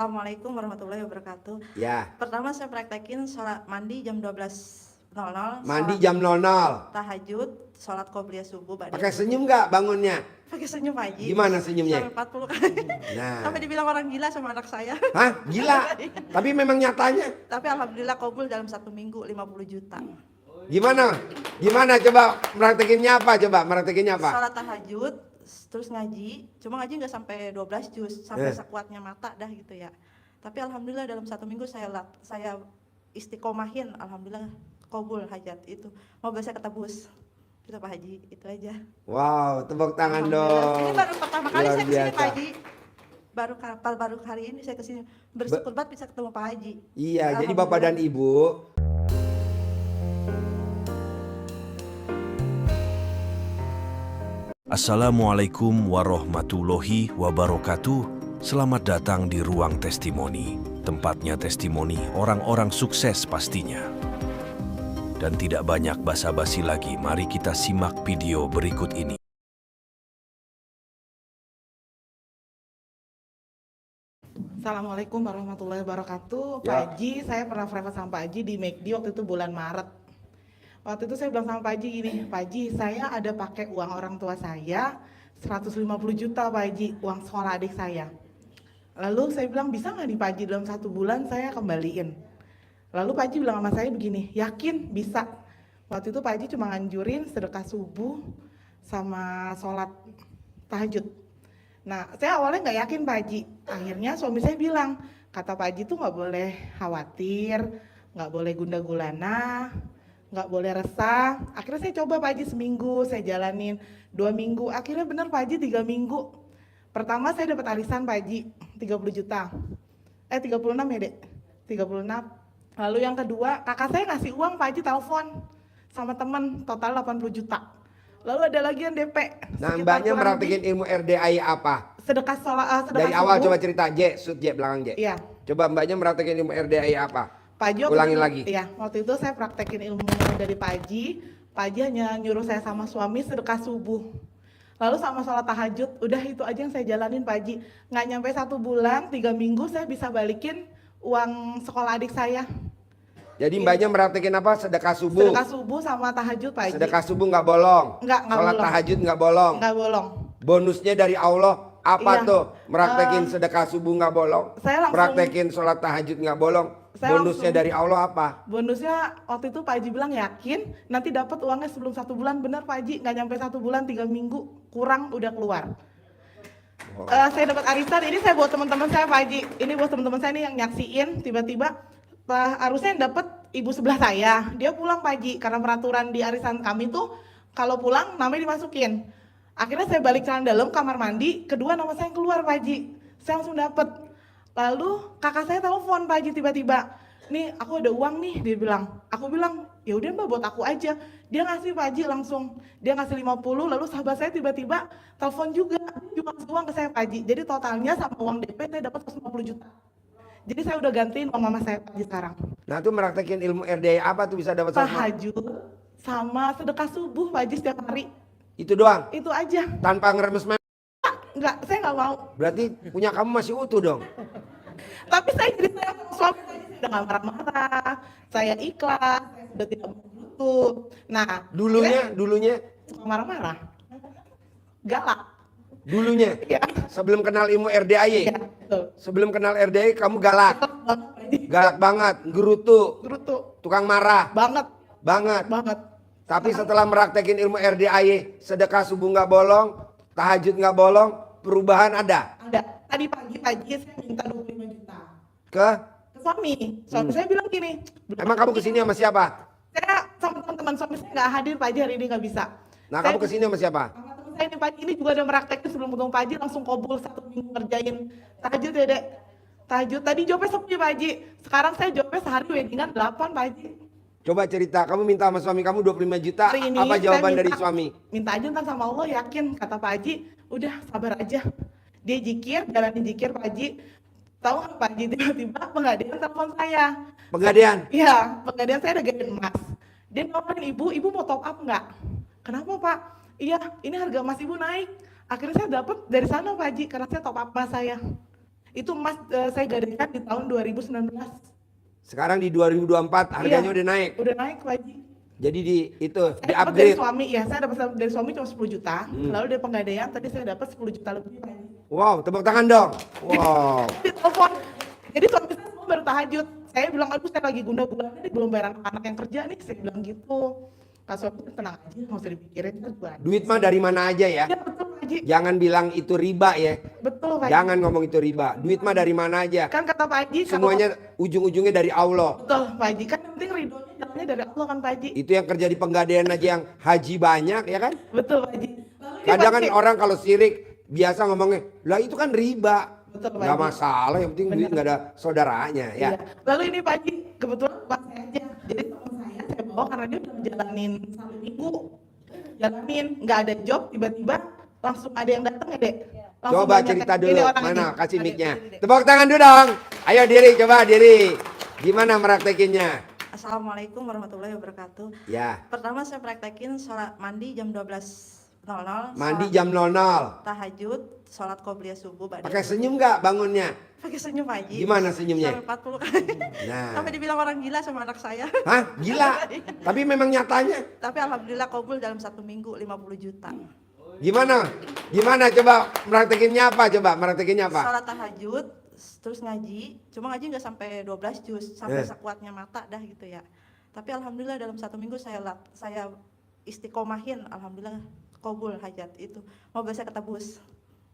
Assalamualaikum warahmatullahi wabarakatuh. Ya, Pertama saya praktekin sholat mandi jam 12.00, mandi sholat jam 00. tahajud, sholat qobliyah subuh, ba'da Pakai subuh. senyum nggak bangunnya? Pakai senyum Pak Haji. Gimana senyumnya? Sampai 40 kali. Nah, Sampai dibilang orang gila sama anak saya. hah? Gila. Tapi memang nyatanya. Tapi alhamdulillah kabul dalam 1 minggu 50 juta. Gimana? Gimana coba praktekinnya apa? Coba praktekinnya apa? Sholat tahajud, terus ngaji. Cuma ngaji nggak sampai 12 juz, sampai sekuatnya mata dah gitu ya. Tapi alhamdulillah dalam 1 minggu saya istiqomahin, alhamdulillah kabul hajat itu. Mobil saya ketebus. Itu Pak Haji, itu aja. Wow, tepuk tangan Alhamdulillah. dong. Ini baru pertama kali Luar saya kesini biasa. Pak Haji. Baru hari ini saya kesini. Bersyukur banget bisa ketemu Pak Haji. Iya, jadi Bapak dan Ibu, Assalamualaikum warahmatullahi wabarakatuh. Selamat datang di Ruang Testimoni. Tempatnya testimoni orang-orang sukses pastinya. Dan tidak banyak basa-basi lagi, mari kita simak video berikut ini. Assalamualaikum warahmatullahi wabarakatuh. Pak Ya. Haji, saya pernah private sama Pak Haji di McD waktu itu bulan Maret. Waktu itu saya bilang sama Pak Haji gini, Pak Haji, saya ada pakai uang orang tua saya 150 juta Pak Haji, uang sekolah adik saya. Lalu saya bilang, bisa nggak nih Pak Haji dalam 1 bulan saya kembaliin? Lalu Pak Haji bilang sama saya begini, yakin bisa. Waktu itu Pak Haji cuma nganjurin sedekah subuh sama sholat tahajud. Nah, saya awalnya nggak yakin Pak Haji. Akhirnya suami saya bilang, kata Pak Haji tuh nggak boleh khawatir, nggak boleh gundah gulana, nggak boleh resah. Akhirnya saya coba Pak Haji seminggu, saya jalanin 2 minggu. Akhirnya bener Pak Haji 3 minggu. Pertama saya dapat arisan Pak Haji 30 juta. 36 ya dek, 36. Lalu yang kedua, kakak saya ngasih uang Pak Haji telepon sama temen, total 80 juta. Lalu ada lagi yang DP. nah sekitar mbaknya kurang praktekin ilmu RDI apa? sedekah sedekah Dari awal subuh. coba cerita, Sud belakang J. Iya. Coba mbaknya praktekin ilmu RDI apa? Pak Haji Ulangin lagi. Iya, waktu itu saya praktekin ilmu dari Pak Haji. Pak Haji hanya nyuruh saya sama suami sedekah subuh. Lalu sama sholat tahajud, udah itu aja yang saya jalanin Pak Haji. Nggak nyampe 1 bulan, 3 minggu saya bisa balikin uang sekolah adik saya. Jadi mbaknya praktekin apa? Sedekah subuh. Sedekah subuh sama tahajud Pak Haji. Sedekah subuh nggak bolong. Nggak Sholat bolong. tahajud nggak bolong. Nggak bolong. Bonusnya dari Allah apa Iya. tuh? Praktekin sedekah subuh nggak bolong. Saya langsung- Praktekin sholat tahajud nggak bolong. Saya Bonusnya langsung- dari Allah apa? Bonusnya waktu itu Pak Haji bilang yakin nanti dapat uangnya sebelum 1 bulan. Benar Pak Haji, nggak nyampe 1 bulan, 3 minggu kurang udah keluar. Saya dapat arisan, ini saya buat teman-teman saya Pak Haji. Ini buat teman-teman saya nih yang nyaksiin, tiba-tiba harusnya yang dapat ibu sebelah saya. Dia pulang Pak Haji karena peraturan di arisan kami tuh kalau pulang namanya dimasukin. Akhirnya saya balik ke dalam kamar mandi, kedua nama saya yang keluar Pak Haji. Saya langsung dapat. Lalu kakak saya telepon Pak Haji tiba-tiba, nih aku ada uang nih, dia bilang. Aku bilang, ya udah Mbak buat aku aja. Dia ngasih Pak Haji langsung, dia ngasih 50, lalu sahabat saya tiba-tiba telepon juga, dia juga ngasih uang ke saya Pak Haji. Jadi totalnya sama uang DP saya dapat 150 juta. Jadi saya udah gantiin uang mama saya Pak Haji sekarang. Nah tuh praktekin ilmu RDI apa tuh bisa dapat 150? Tahajud sama sedekah subuh Pak Haji setiap hari. Itu doang. Itu aja. Tanpa ngeremes Enggak, saya nggak mau. berarti punya kamu masih utuh dong. Tapi saya jadi saya sama suami saya sudah nggak marah-marah, saya ikhlas, saya sudah tidak menutup. Nah, Dulunya, suka marah-marah, galak. dulunya. Ya, Sebelum kenal ilmu RDI. ya, betul. Sebelum kenal RDI kamu galak. Galak banget, Galak banget, gerutu, gerutu, tukang marah banget, banget. banget. Tapi setelah meraktekin ilmu RDI, sedekah subuh nggak bolong, tahajud nggak bolong, perubahan ada. Ada. Tadi pagi saya minta 25 juta Ke? ke suami. Suami saya bilang gini. Emang kamu kesini sama siapa? Saya sama teman-teman suami saya nggak hadir Pak Haji hari ini nggak bisa. Nah Saya- kamu kesini sama siapa? Sama teman saya nih Pak Haji ini juga ada meraktekin sebelum ketemu Pak Haji langsung kobul 1 minggu ngerjain tahajud ya dek. Tahajud tadi jawabnya sepi Pak Haji. Sekarang saya jawabnya sehari weddingan 8 Pak Haji. Coba cerita, kamu minta sama suami kamu 25 juta, Hari ini apa saya jawaban minta- dari suami? Minta aja ntar sama Allah yakin, kata Pak Haji, udah sabar aja. Dia jikir, jalanin jikir Pak Haji. Tahu nggak Pak Haji tiba-tiba penggadean telepon saya. Pegadaian? Iya, penggadean saya ada gadean emas. Dia nawarin ibu mau top up nggak? Kenapa Pak? Iya, ini harga emas ibu naik. Akhirnya saya dapat dari sana Pak Haji, karena saya top up emas saya. Itu emas saya gadaikan di tahun 2019. Sekarang di 2024 harganya Iya, udah naik. Udah naik Pak Haji. Jadi di Saya dapat dari upgrade. suami ya, saya dapat dari suami cuma 10 juta. Lalu dari penggadaian tadi saya dapat 10 juta lebih Pak Haji. Wow, tepuk tangan dong. Wow. Di telepon. Jadi suami saya semua baru tahajud. Saya bilang, aduh saya lagi gundah gulana nih, belum bayar anak yang kerja nih. Saya bilang gitu. Kak suami tenang aja, nggak usah dipikirin. Itu gua. Duit mah dari mana aja ya. Ya betul Pak Haji. Jangan bilang itu riba ya. Betul Pak Haji. Jangan ngomong itu riba. Duit mah dari mana aja. Kan kata Pak Haji, Semuanya ujung-ujungnya dari Allah. betul Pak Haji. Kan yang penting ridhonya jalannya dari Allah kan Pak Haji. Itu yang kerja di penggadaian aja yang haji banyak ya kan. Betul Pak Haji. Lalu ini Kadang Pak kan Haji, orang kalau sirik biasa ngomongnya, lah itu kan riba. Betul, Pak Gak Haji. masalah, yang penting duit Benar. gak ada saudaranya ya. Iya. Lalu ini Pak Haji, kebetulan pas saya aja. Jadi teman saya bawa karena dia udah jalanin 1 minggu. Jalanin, nggak ada job, tiba-tiba langsung ada yang datang ya Dek. Langsung Coba banyak cerita yang- dulu, ini orang mana ini. kasih Ada, mic-nya. ini, Dek. Tepuk tangan dulu dong. Ayo diri, coba diri. Gimana meraktekinnya? Assalamualaikum warahmatullahi wabarakatuh. Ya, Pertama saya praktekin sholat mandi jam 12.00. mandi sholat jam 00. tahajud, sholat qobliyah subuh. Pakai senyum gak bangunnya? Pakai senyum Pak Haji. Gimana senyumnya? Sampai 40 kali. Nah. Sampai dibilang orang gila sama anak saya. Hah? Gila? Tapi memang nyatanya. Tapi alhamdulillah kabul dalam 1 minggu 50 juta. Gimana? Gimana coba meraktekinnya apa? Coba meraktekinnya apa? Sholat tahajud, terus ngaji. Cuma ngaji nggak sampai 12 juz, sampai Eh. sekuatnya mata dah gitu ya. Tapi alhamdulillah dalam 1 minggu saya istiqomahin, alhamdulillah kabul hajat itu. Mobil saya ketebus.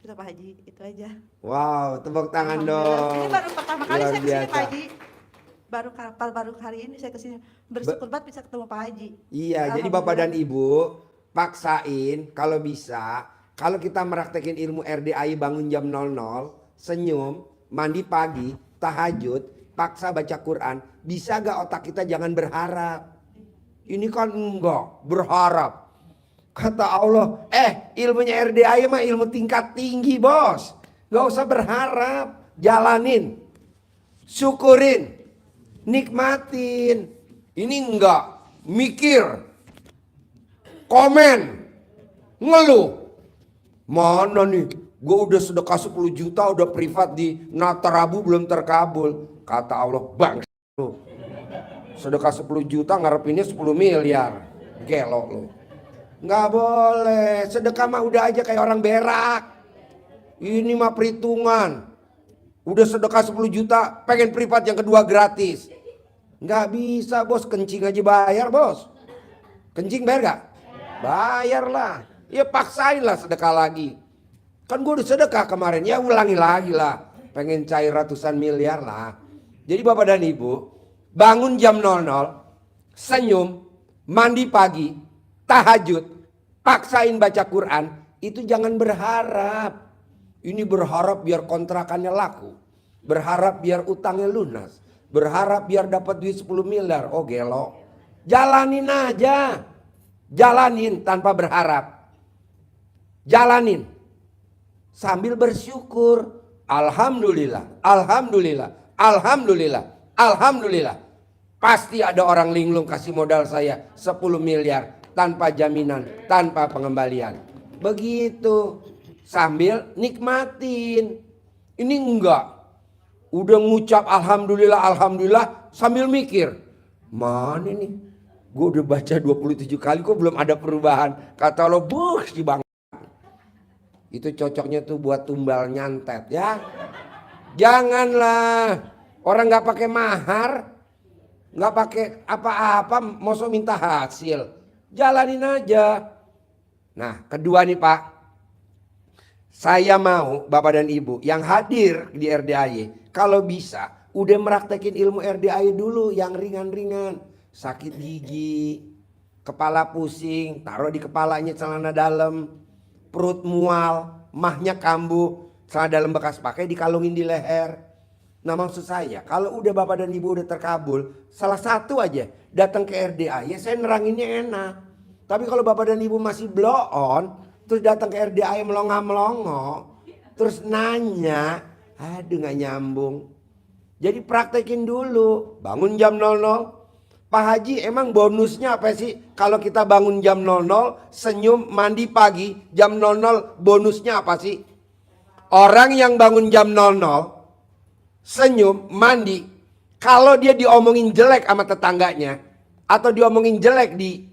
Itu Pak Haji, itu aja. Wow, tepuk tangan Alhamdulillah. dong. Ini baru pertama kali Luar saya kesini biasa. Pak Haji. Baru hari ini saya kesini. Bersyukur banget bisa ketemu Pak Haji. Iya, jadi Bapak dan Ibu paksain kalau bisa, kalau kita meraktekin ilmu RDAI bangun jam 00, senyum, mandi pagi, tahajud, paksa baca Quran, bisa gak otak kita jangan berharap. Ini kan enggak, berharap. Kata Allah, ilmunya RDAI mah ilmu tingkat tinggi bos. Gak usah berharap, jalanin, syukurin, nikmatin. Ini enggak, mikir, komen, ngeluh. Mana nih, gue udah sedekah 10 juta, udah privat di Natarabu belum terkabul. Kata Allah, bang lu. Sedekah 10 juta ngarepinnya 10 miliar. Gelo lu. Nggak boleh, sedekah mah udah aja kayak orang berak. Ini mah perhitungan. Udah sedekah 10 juta, pengen privat yang kedua gratis. Nggak bisa bos, kencing aja bayar bos. Kencing bayar gak? Bayar lah. Ya paksain lah sedekah lagi. Kan gue udah sedekah kemarin, ya ulangi lagi lah. Pengen cair ratusan miliar lah. Jadi Bapak dan Ibu, bangun jam 00, senyum, mandi pagi, tahajud, paksain baca Quran, itu jangan berharap. Ini berharap biar kontrakannya laku. Berharap biar utangnya lunas. Berharap biar dapat duit 10 miliar. Oh gelo. Jalanin aja. Jalanin tanpa berharap. Jalanin. Sambil bersyukur. Alhamdulillah. Alhamdulillah. Alhamdulillah. Alhamdulillah. Pasti ada orang linglung kasih modal saya 10 miliar. Tanpa jaminan. Tanpa pengembalian. Begitu. Sambil nikmatin. Ini enggak. Udah ngucap alhamdulillah, alhamdulillah sambil mikir. Mana nih? Gue udah baca 27 kali kok belum ada perubahan. Kata lo, si bang. Itu cocoknya tuh buat tumbal nyantet ya. Janganlah. Orang gak pakai mahar. Gak pakai apa-apa. Masa minta hasil. Jalanin aja. Nah kedua nih Pak. Saya mau Bapak dan Ibu yang hadir di RDAY. Kalau bisa udah meraktekin ilmu RDAY dulu yang ringan-ringan. Sakit gigi, kepala pusing, taruh di kepalanya celana dalam, perut mual, mahnya kambuh, celana dalam bekas pakai dikalungin di leher. Nah maksud saya kalau udah Bapak dan Ibu udah terkabul, salah satu aja datang ke RDAY, saya neranginnya enak. Tapi kalau Bapak dan Ibu masih blow on, terus datang ke RDAY melongo-melongo, terus nanya, aduh gak nyambung. Jadi praktekin dulu, bangun jam 00. Pak Haji emang bonusnya apa sih? Kalau kita bangun jam 00, senyum, mandi pagi, jam 00 bonusnya apa sih? Orang yang bangun jam 00, senyum, mandi. Kalau dia diomongin jelek sama tetangganya atau diomongin jelek di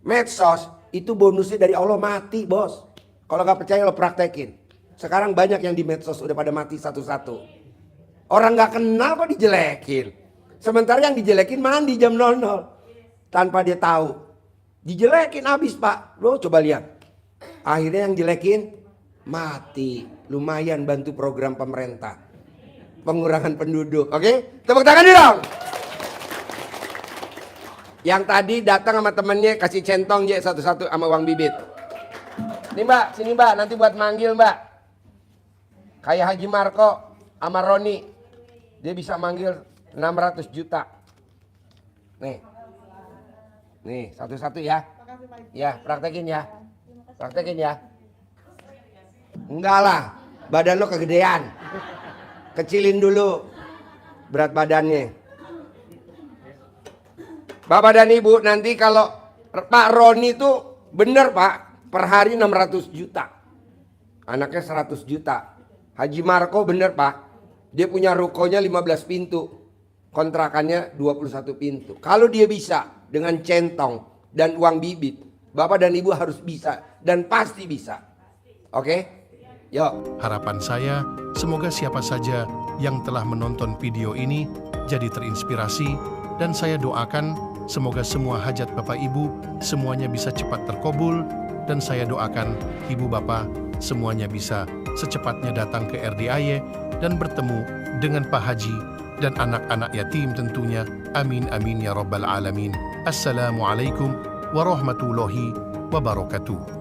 medsos, itu bonusnya dari Allah mati, bos. Kalau nggak percaya lo praktekin. Sekarang banyak yang di medsos udah pada mati satu-satu. Orang nggak kenal kok dijelekin. Sementara yang dijelekin mandi jam 00 tanpa dia tahu. Dijelekin habis, Pak. Lo coba lihat. Akhirnya yang jelekin mati. Lumayan bantu program pemerintah. Pengurangan penduduk. Oke? Tepuk tangan dong. Yang tadi datang sama temennya kasih centong je satu-satu sama uang bibit. Nih Mbak, sini Mbak, nanti buat manggil Mbak. Kayak Haji Marco sama Roni. Dia bisa manggil 600 juta. Nih. Nih, satu-satu ya. Ya, praktekin ya. Praktekin ya. Enggak lah, badan lo kegedean. Kecilin dulu berat badannya. Bapak dan Ibu, nanti kalau Pak Roni itu bener Pak, per hari 600 juta. Anaknya 100 juta. Haji Marco bener Pak, dia punya rukonya 15 pintu. Kontrakannya 21 pintu. Kalau dia bisa dengan centong dan uang bibit, Bapak dan Ibu harus bisa dan pasti bisa. Oke? Yuk. Harapan saya, semoga siapa saja yang telah menonton video ini jadi terinspirasi, dan saya doakan semoga semua hajat Bapak Ibu semuanya bisa cepat terkabul, dan saya doakan Ibu Bapak semuanya bisa secepatnya datang ke RDIY dan bertemu dengan Pak Haji dan anak-anak yatim tentunya. Amin amin ya rabbal alamin. Assalamualaikum warahmatullahi wabarakatuh.